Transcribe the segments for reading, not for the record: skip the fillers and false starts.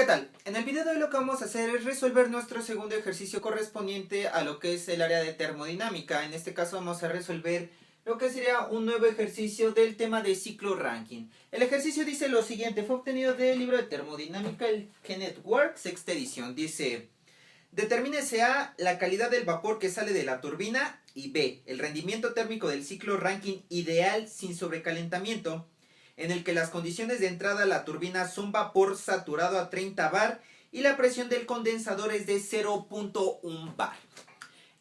¿Qué tal? En el video de hoy lo que vamos a hacer es resolver nuestro segundo ejercicio correspondiente a lo que es el área de termodinámica. En este caso vamos a resolver lo que sería un nuevo ejercicio del tema de ciclo Rankine. El ejercicio dice lo siguiente, fue obtenido del libro de termodinámica, el Kenneth Work, sexta edición. Dice, determínese A, la calidad del vapor que sale de la turbina, y B, el rendimiento térmico del ciclo Rankine ideal sin sobrecalentamiento, en el que las condiciones de entrada a la turbina son vapor saturado a 30 bar y la presión del condensador es de 0.1 bar.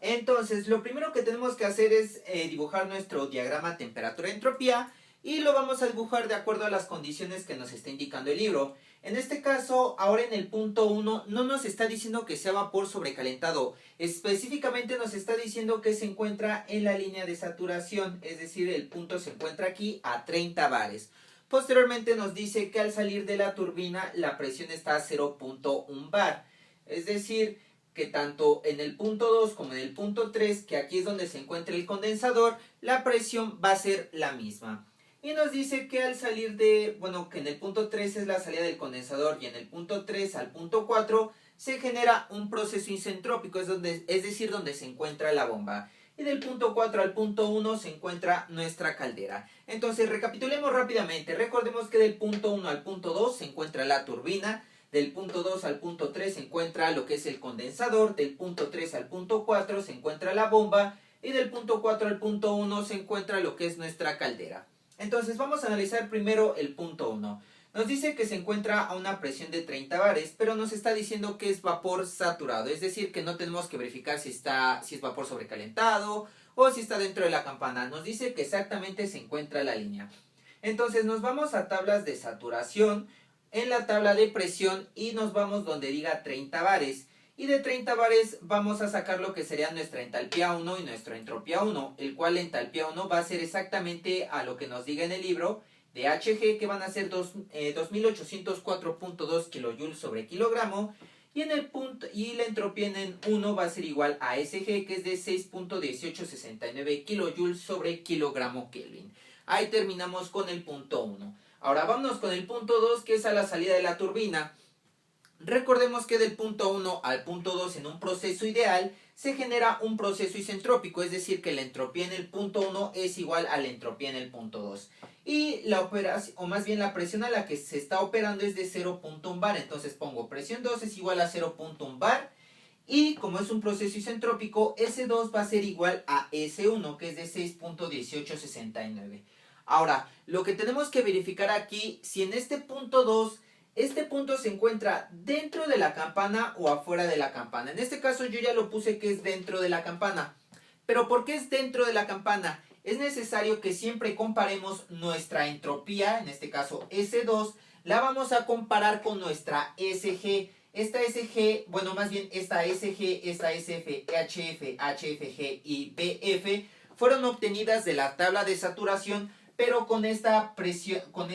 Entonces, lo primero que tenemos que hacer es dibujar nuestro diagrama temperatura-entropía y lo vamos a dibujar de acuerdo a las condiciones que nos está indicando el libro. En este caso, ahora en el punto 1 no nos está diciendo que sea vapor sobrecalentado, específicamente nos está diciendo que se encuentra en la línea de saturación, es decir, el punto se encuentra aquí a 30 bares. Posteriormente nos dice que al salir de la turbina la presión está a 0.1 bar, es decir, que tanto en el punto 2 como en el punto 3, que aquí es donde se encuentra el condensador, la presión va a ser la misma. Y nos dice que al salir de, que en el punto 3 es la salida del condensador y en el punto 3 al punto 4 se genera un proceso isentrópico, es decir, donde se encuentra la bomba. Y del punto 4 al punto 1 se encuentra nuestra caldera. Entonces recapitulemos rápidamente, recordemos que del punto 1 al punto 2 se encuentra la turbina, del punto 2 al punto 3 se encuentra lo que es el condensador, del punto 3 al punto 4 se encuentra la bomba y del punto 4 al punto 1 se encuentra lo que es nuestra caldera. Entonces vamos a analizar primero el punto 1. Nos dice que se encuentra a una presión de 30 bares, pero nos está diciendo que es vapor saturado, es decir, que no tenemos que verificar si es vapor sobrecalentado o si está dentro de la campana. Nos dice que exactamente se encuentra la línea. Entonces nos vamos a tablas de saturación, en la tabla de presión y nos vamos donde diga 30 bares. Y de 30 bares vamos a sacar lo que sería nuestra entalpía 1 y nuestra entropía 1, el cual la entalpía 1 va a ser exactamente a lo que nos diga en el libro de Hg, que van a ser 2804.2 kJ sobre kilogramo, y la entropía en 1 va a ser igual a Sg, que es de 6.1869 kJ sobre kilogramo Kelvin. Ahí terminamos con el punto 1. Ahora vámonos con el punto 2, que es a la salida de la turbina. Recordemos que del punto 1 al punto 2 en un proceso ideal se genera un proceso isentrópico, es decir, que la entropía en el punto 1 es igual a la entropía en el punto 2. Y la operación, o más bien la presión a la que se está operando es de 0.1 bar, entonces pongo presión 2 es igual a 0.1 bar. Y como es un proceso isentrópico, S2 va a ser igual a S1, que es de 6.1869. Ahora, lo que tenemos que verificar aquí, si en este punto 2, este punto se encuentra dentro de la campana o afuera de la campana. En este caso yo ya lo puse que es dentro de la campana. Pero ¿por qué es dentro de la campana? Es necesario que siempre comparemos nuestra entropía, en este caso S2, la vamos a comparar con nuestra SG. Esta SG, esta SG, esta SF, HF, HFG y BF fueron obtenidas de la tabla de saturación, pero con esta presión, con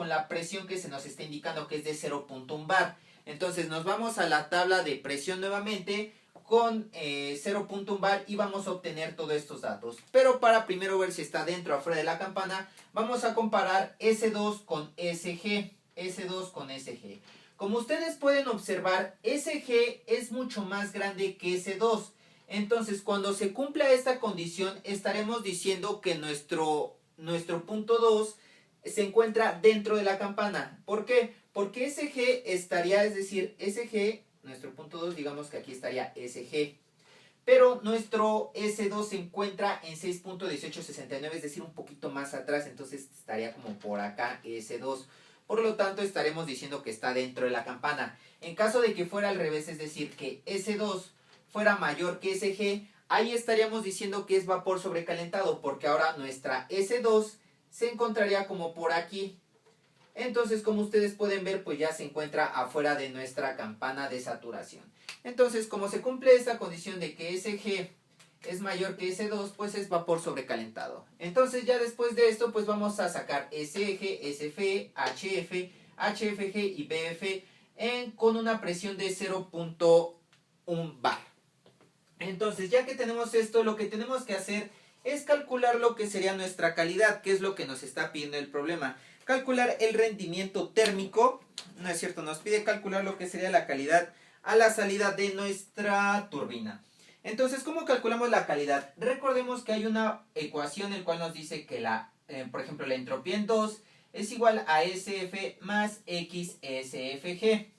la presión que se nos está indicando que es de 0.1 bar. Entonces nos vamos a la tabla de presión nuevamente con 0.1 bar y vamos a obtener todos estos datos. Pero para primero ver si está dentro o afuera de la campana, vamos a comparar S2 con SG. S2 con SG. Como ustedes pueden observar, SG es mucho más grande que S2. Entonces, cuando se cumpla esta condición, estaremos diciendo que nuestro punto 2 se encuentra dentro de la campana. ¿Por qué? Porque SG estaría, es decir, SG, nuestro punto 2, digamos que aquí estaría SG. Pero nuestro S2 se encuentra en 6.1869, es decir, un poquito más atrás, entonces estaría como por acá S2. Por lo tanto, estaremos diciendo que está dentro de la campana. En caso de que fuera al revés, es decir, que S2 fuera mayor que SG, ahí estaríamos diciendo que es vapor sobrecalentado, porque ahora nuestra S2 se encontraría como por aquí. Entonces, como ustedes pueden ver, pues ya se encuentra afuera de nuestra campana de saturación. Entonces, como se cumple esta condición de que SG es mayor que S2, pues es vapor sobrecalentado. Entonces, ya después de esto, pues vamos a sacar SG, SFE, HF, HFG y BF con una presión de 0.1 bar. Entonces, ya que tenemos esto, lo que tenemos que hacer es calcular lo que sería nuestra calidad, que es lo que nos está pidiendo el problema. Calcular el rendimiento térmico no es cierto, nos pide calcular lo que sería la calidad a la salida de nuestra turbina. Entonces, ¿cómo calculamos la calidad? Recordemos que hay una ecuación el cual nos dice que por ejemplo, la entropía en 2 es igual a SF más X SFG,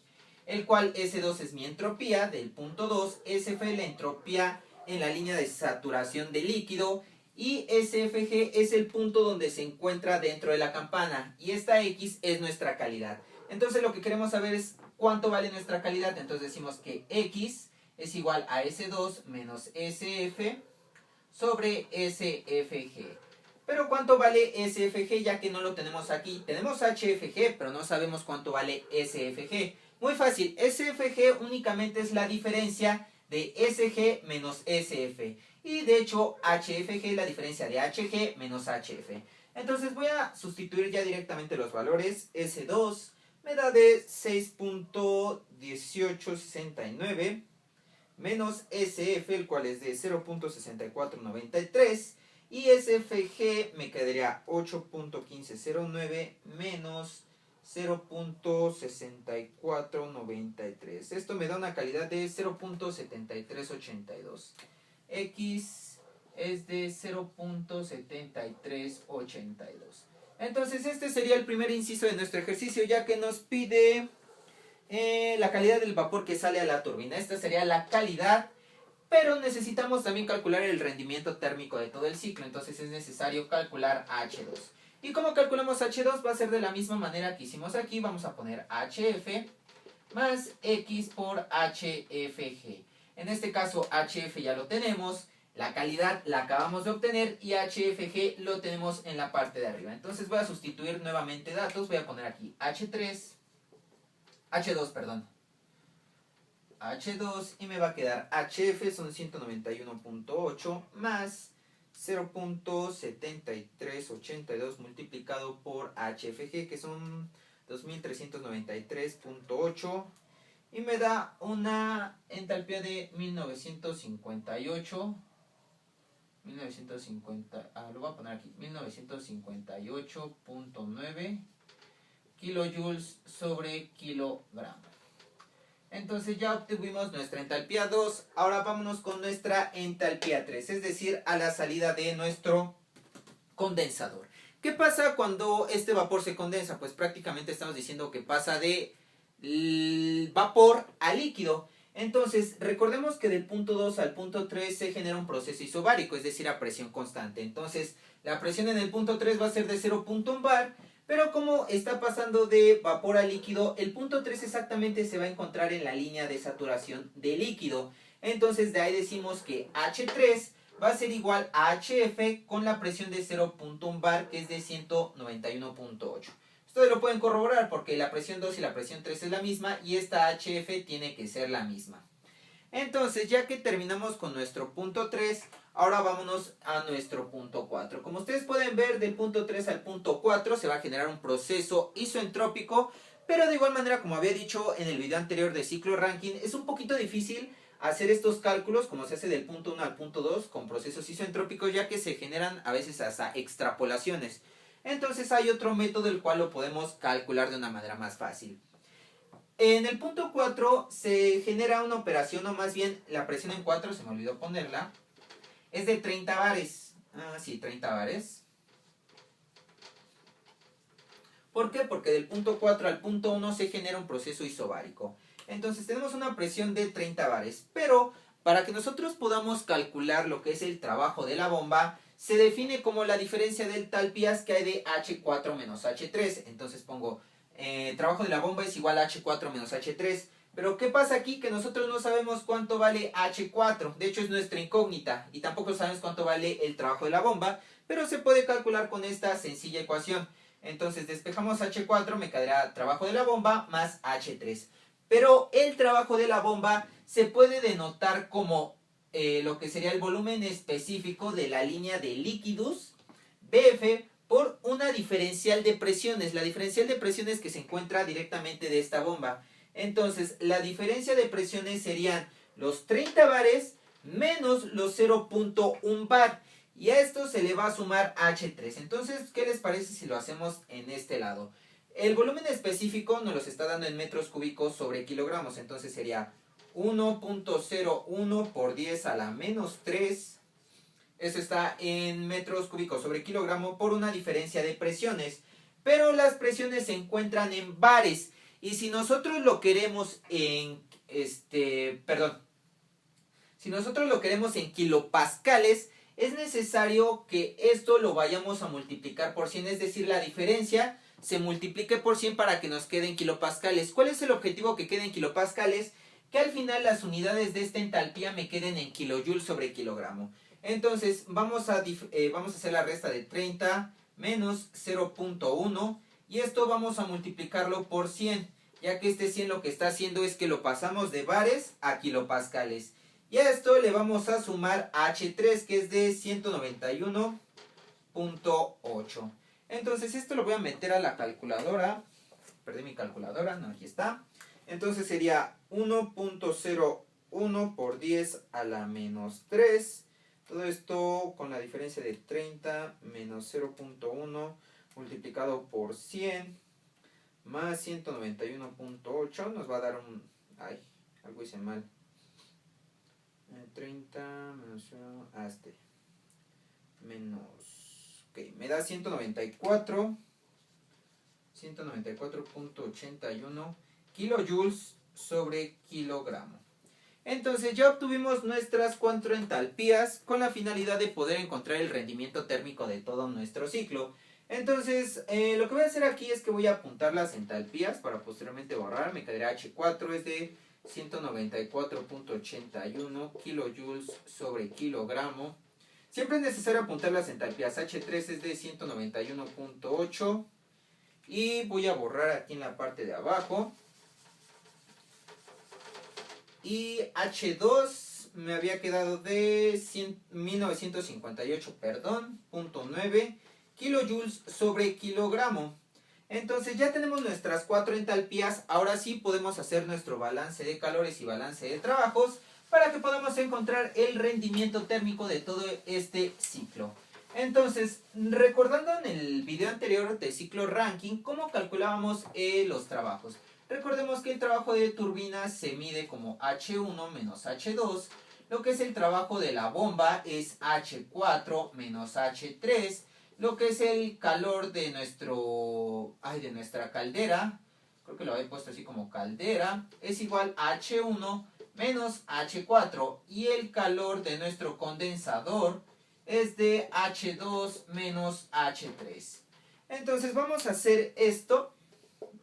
el cual S2 es mi entropía del punto 2, SF la entropía en la línea de saturación del líquido, y SFG es el punto donde se encuentra dentro de la campana, y esta X es nuestra calidad. Entonces lo que queremos saber es cuánto vale nuestra calidad. Entonces decimos que X es igual a S2 menos SF sobre SFG. Pero ¿cuánto vale SFG? Ya que no lo tenemos aquí. Tenemos HFG, pero no sabemos cuánto vale SFG. Muy fácil, SFG únicamente es la diferencia de SG menos SF. Y de hecho HFG es la diferencia de HG menos HF. Entonces voy a sustituir ya directamente los valores. S2 me da de 6.1869 menos SF, el cual es de 0.6493, y SFG me quedaría 8.1509 menos 0.6493. Esto me da una calidad de 0.7382. X es de 0.7382. Entonces este sería el primer inciso de nuestro ejercicio, ya que nos pide la calidad del vapor que sale a la turbina. Esta sería la calidad, pero necesitamos también calcular el rendimiento térmico de todo el ciclo. Entonces es necesario calcular H2. ¿Y cómo calculamos H2? Va a ser de la misma manera que hicimos aquí. Vamos a poner HF más X por HFG. En este caso HF ya lo tenemos, la calidad la acabamos de obtener y HFG lo tenemos en la parte de arriba. Entonces voy a sustituir nuevamente datos. Voy a poner aquí H2, perdón. H2 y me va a quedar HF son 191.8 más 0.7382 multiplicado por HFG, que son 2393.8, y me da una entalpía de 1958. Lo voy a poner aquí, 1958.9 kilojoules sobre kilogramo. Entonces ya obtuvimos nuestra entalpía 2. Ahora vámonos con nuestra entalpía 3, es decir, a la salida de nuestro condensador. ¿Qué pasa cuando este vapor se condensa? Pues prácticamente estamos diciendo que pasa de vapor a líquido. Entonces recordemos que del punto 2 al punto 3 se genera un proceso isobárico, es decir, a presión constante. Entonces la presión en el punto 3 va a ser de 0.1 bar. Pero como está pasando de vapor a líquido, el punto 3 exactamente se va a encontrar en la línea de saturación de líquido. Entonces de ahí decimos que H3 va a ser igual a HF con la presión de 0.1 bar, que es de 191.8. Ustedes lo pueden corroborar porque la presión 2 y la presión 3 es la misma y esta HF tiene que ser la misma. Entonces, ya que terminamos con nuestro punto 3, ahora vámonos a nuestro punto 4. Como ustedes pueden ver, del punto 3 al punto 4 se va a generar un proceso isoentrópico, pero de igual manera, como había dicho en el video anterior de ciclo Rankine, es un poquito difícil hacer estos cálculos como se hace del punto 1 al punto 2 con procesos isoentrópicos, ya que se generan a veces hasta extrapolaciones. Entonces hay otro método el cual lo podemos calcular de una manera más fácil. En el punto 4 se genera una operación, o más bien la presión en 4, se me olvidó ponerla, es de 30 bares. Sí, 30 bares. ¿Por qué? Porque del punto 4 al punto 1 se genera un proceso isobárico. Entonces tenemos una presión de 30 bares. Pero para que nosotros podamos calcular lo que es el trabajo de la bomba, se define como la diferencia de entalpías que hay de H4 menos H3. Entonces pongo trabajo de la bomba es igual a H4 menos H3. Pero ¿qué pasa aquí? Que nosotros no sabemos cuánto vale H4. De hecho es nuestra incógnita. Y tampoco sabemos cuánto vale el trabajo de la bomba. Pero se puede calcular con esta sencilla ecuación. Entonces despejamos H4, me quedará trabajo de la bomba más H3. Pero el trabajo de la bomba se puede denotar como lo que sería el volumen específico de la línea de líquidos BF por una diferencial de presiones. La diferencial de presiones que se encuentra directamente de esta bomba. Entonces la diferencia de presiones serían los 30 bares menos los 0.1 bar. Y a esto se le va a sumar H3. Entonces, ¿qué les parece si lo hacemos en este lado? El volumen específico nos los está dando en metros cúbicos sobre kilogramos, entonces sería 1.01 por 10 a la menos 3. Eso está en metros cúbicos sobre kilogramo por una diferencia de presiones. Pero las presiones se encuentran en bares. Y si nosotros lo queremos en si nosotros lo queremos en kilopascales, es necesario que esto lo vayamos a multiplicar por 100, es decir, la diferencia se multiplique por 100 para que nos quede en kilopascales. ¿Cuál es el objetivo que quede en kilopascales? Que al final las unidades de esta entalpía me queden en kilojoules sobre kilogramo. Entonces vamos a hacer la resta de 30 menos 0.1 y esto vamos a multiplicarlo por 100, ya que este 100 lo que está haciendo es que lo pasamos de bares a kilopascales. Y a esto le vamos a sumar H3, que es de 191.8. Entonces esto lo voy a meter a la calculadora. Perdí mi calculadora, no, aquí está. Entonces sería 1.01 por 10 a la menos 3. Todo esto con la diferencia de 30 menos 0.1 multiplicado por 100 más 191.8 nos va a dar un... Ay, algo hice mal. 30 menos 1, menos... Ok, me da 194.81 kilojoules sobre kilogramo. Entonces ya obtuvimos nuestras 4 entalpías con la finalidad de poder encontrar el rendimiento térmico de todo nuestro ciclo. Entonces lo que voy a hacer aquí es que voy a apuntar las entalpías para posteriormente borrar. Me quedará H4 es de 194.81 kilojoules sobre kilogramo. Siempre es necesario apuntar las entalpías. H3 es de 191.8 y voy a borrar aquí en la parte de abajo. Y H2 me había quedado de 1958.9 kilojoules sobre kilogramo. Entonces ya tenemos nuestras 4 entalpías. Ahora sí podemos hacer nuestro balance de calores y balance de trabajos para que podamos encontrar el rendimiento térmico de todo este ciclo. Entonces, recordando en el video anterior de ciclo Rankine, cómo calculábamos los trabajos. Recordemos que el trabajo de turbina se mide como H1 menos H2. Lo que es el trabajo de la bomba es H4 menos H3. Lo que es el calor de nuestra caldera, creo que lo había puesto así como caldera, es igual a H1 menos H4. Y el calor de nuestro condensador es de H2 menos H3. Entonces vamos a hacer esto.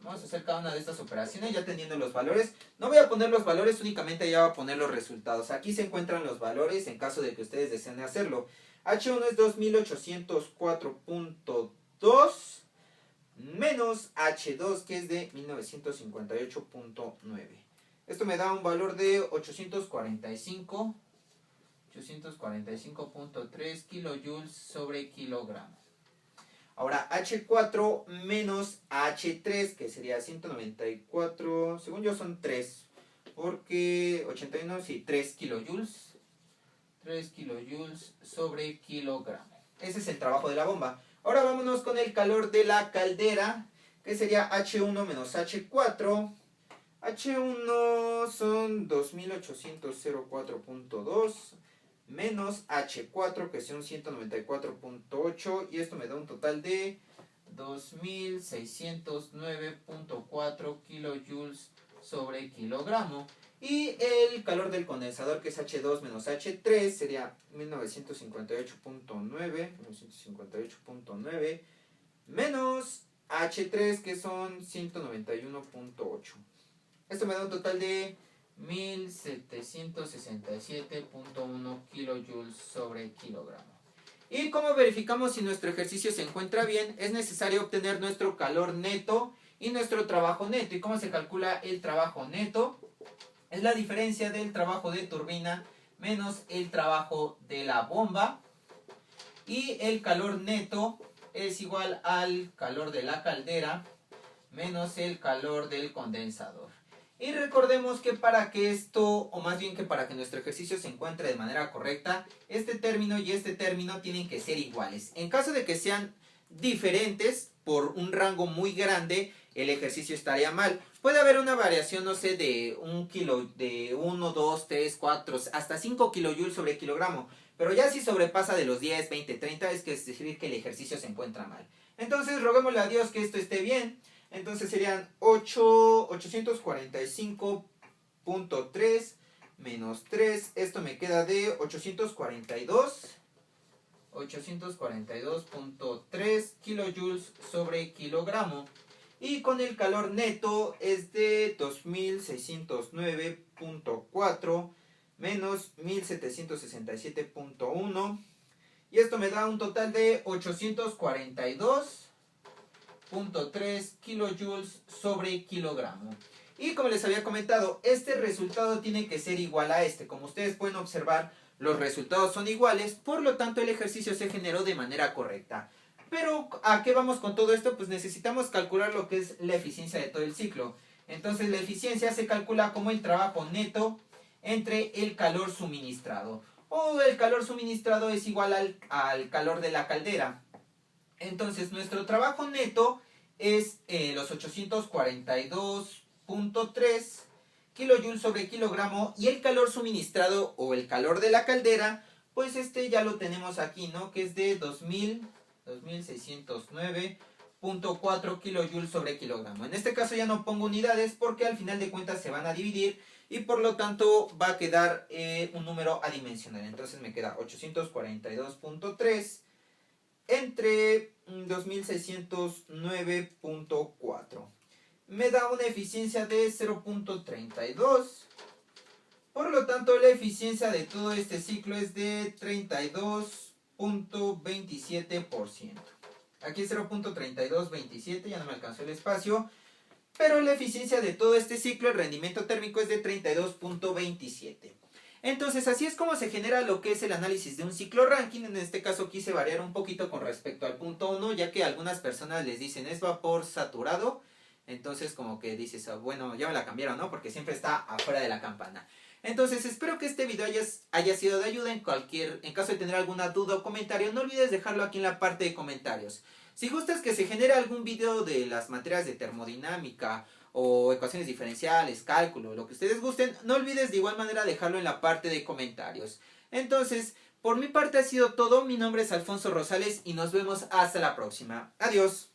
Vamos a hacer cada una de estas operaciones ya teniendo los valores. No voy a poner los valores, únicamente ya voy a poner los resultados. Aquí se encuentran los valores en caso de que ustedes deseen hacerlo. H1 es 2804.2 menos H2 que es de 1958.9. Esto me da un valor de 845.3 kilojoules sobre kilogramo. Ahora H4 menos H3 que sería 194, según yo son 3, porque 81 sí, 3 kilojoules. 3 kilojoules sobre kilogramo. Ese es el trabajo de la bomba. Ahora vámonos con el calor de la caldera, que sería H1 menos H4. H1 son 2804.2 menos H4, que son 194.8, y esto me da un total de 2609.4 kilojoules sobre kilogramo. Y el calor del condensador, que es H2 menos H3, sería 1958.9 menos H3, que son 191.8. Esto me da un total de 1767.1 kilojoules sobre kilogramo. Y como verificamos si nuestro ejercicio se encuentra bien, es necesario obtener nuestro calor neto y nuestro trabajo neto. ¿Y cómo se calcula el trabajo neto? Es la diferencia del trabajo de turbina menos el trabajo de la bomba. Y el calor neto es igual al calor de la caldera menos el calor del condensador. Y recordemos que para que esto, o más bien que para que nuestro ejercicio se encuentre de manera correcta, este término y este término tienen que ser iguales. En caso de que sean diferentes por un rango muy grande, el ejercicio estaría mal. Puede haber una variación, no sé, de 1 kilo, de 1, 2, 3, 4, hasta 5 kilojoules sobre kilogramo. Pero ya si sobrepasa de los 10, 20, 30, es decir que el ejercicio se encuentra mal. Entonces roguémosle a Dios que esto esté bien. Entonces serían 845.3 menos 3. Esto me queda de 842.3 kilojoules sobre kilogramo. Y con el calor neto es de 2609.4 menos 1767.1. Y esto me da un total de 842.3 kilojoules sobre kilogramo. Y como les había comentado, este resultado tiene que ser igual a este. Como ustedes pueden observar, los resultados son iguales, por lo tanto el ejercicio se generó de manera correcta. Pero, ¿a qué vamos con todo esto? Pues necesitamos calcular lo que es la eficiencia de todo el ciclo. Entonces la eficiencia se calcula como el trabajo neto entre el calor suministrado. O el calor suministrado es igual al calor de la caldera. Entonces nuestro trabajo neto es los 842.3 kilojoules sobre kilogramo, y el calor suministrado o el calor de la caldera, pues ya lo tenemos aquí, ¿no? Que es de 2609.4 kilojoules sobre kilogramo. En este caso ya no pongo unidades porque al final de cuentas se van a dividir y por lo tanto va a quedar un número adimensional. Entonces me queda 842.3 entre 2609.4. Me da una eficiencia de 0.32. Por lo tanto, la eficiencia de todo este ciclo es de 32.27%. Aquí 0.3227, ya no me alcanzó el espacio. Pero la eficiencia de todo este ciclo, el rendimiento térmico, es de 32.27. Entonces, así es como se genera lo que es el análisis de un ciclo Rankine. En este caso quise variar un poquito con respecto al punto 1, ya que a algunas personas les dicen es vapor saturado. Entonces como que dices, bueno, ya me la cambiaron, ¿no? Porque siempre está afuera de la campana. Entonces espero que este video haya sido de ayuda. En caso de tener alguna duda o comentario, no olvides dejarlo aquí en la parte de comentarios. Si gustas que se genere algún video de las materias de termodinámica o ecuaciones diferenciales, cálculo, lo que ustedes gusten, no olvides de igual manera dejarlo en la parte de comentarios. Entonces, por mi parte ha sido todo. Mi nombre es Alfonso Rosales y nos vemos hasta la próxima. Adiós.